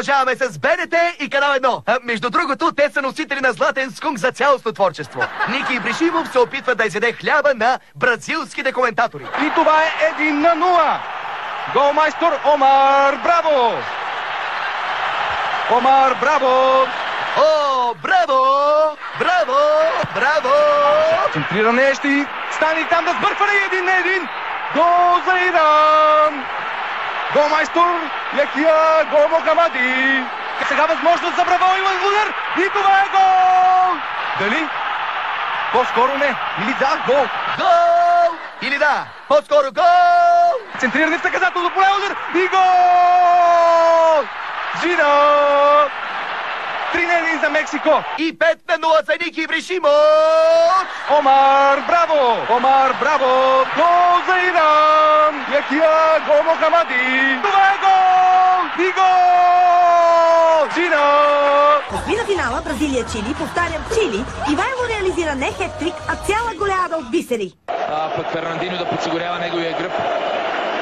Продължаваме с БНТ и канал 1. Между другото, те са носители на златен скунг за цялостно творчество. Ники Ибришимов се опитва да изяде хляба на бразилските коментатори. И това е 1-0. Голмайстор Омар Браво! Омар Браво! О, браво! Браво! Браво! Центриране ще стане там да сбъркване 1-1. Гол за Иран! Голмайстор Яхия Гол Мохамади. Сега възможност за Браво, има удар и това е гол! Дали? По-скоро не. Или да, гол. Гол! Или да, по-скоро гол! Центриране в наказателно поле, удар и гол! Жино! 3-1 за Мексико. И 5-0 за Ники Ибришимов! Омар Браво! Омар Браво! Гол за Иран! Яхия Гол Мохамади! Това е гол! И гол! Жино! Половина финала Бразилия-Чили, повтарям Чили, Ивайло реализира не хет-трик, а цяла голеада от бисери. Пък Фернандино да подсигурява неговия гръб.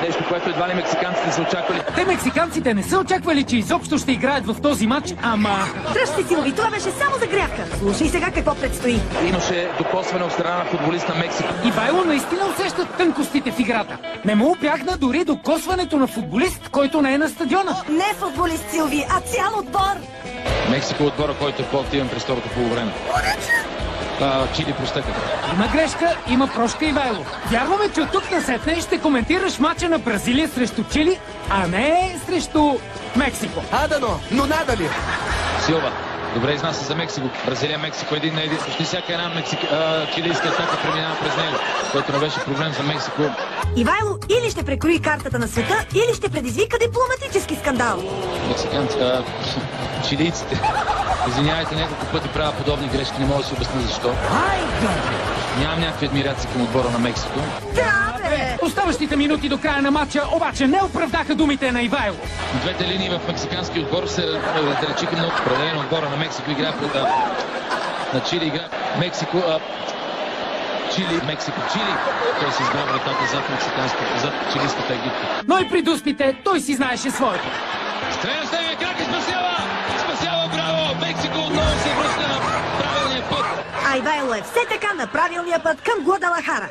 Нещо, което едва ли мексиканците са очаквали. Те мексиканците не са очаквали, че изобщо ще играят в този матч, ама... Дръжте Силви, това беше само загрявка. Слушай сега какво предстои. Имаше докосване от страна на футболист на Мексико. Ивайло наистина усеща тънкостите в играта. Не му обягна дори докосването на футболист, който не е на стадиона. Не футболист Силви, а цял отбор. Мексико отбора, който е по-активен през второто полувреме. Чили простеката. Има грешка, има прошка Ивайло. Вярваме, че от тук насетне ще коментираш мача на Бразилия срещу Чили, а не срещу Мексико. Адано, но надали. Силва. Добре изнася за Мексико. Бразилия-Мексико 1-1. Почти всяка една чилийска атака преминава през него, който не беше проблем за Мексико. Ивайло или ще прекрои картата на света, или ще предизвика дипломатически скандал. Чилийците. Извинявайте, няколко пъти правя подобни грешки, не мога да си обясня защо. Нямам някакви адмирации към отбора на Мексико. Да, бе! Оставащите минути до края на матча обаче не оправдаха думите на Ивайло. Двете линии в мексикански отбор се далечиха много. Определено отбора на Мексико игра на Чили, игра Мексико. Чили, Мексико, Чили. Той се избра вратата зад чилийската египта. Но и при дуспите той си знаеше своето. Стреля с левия крак и спасява! Спасява, браво! Мексико отново се връща на правилния път. А Ивайло е все така на правилния път към Гвадалахара.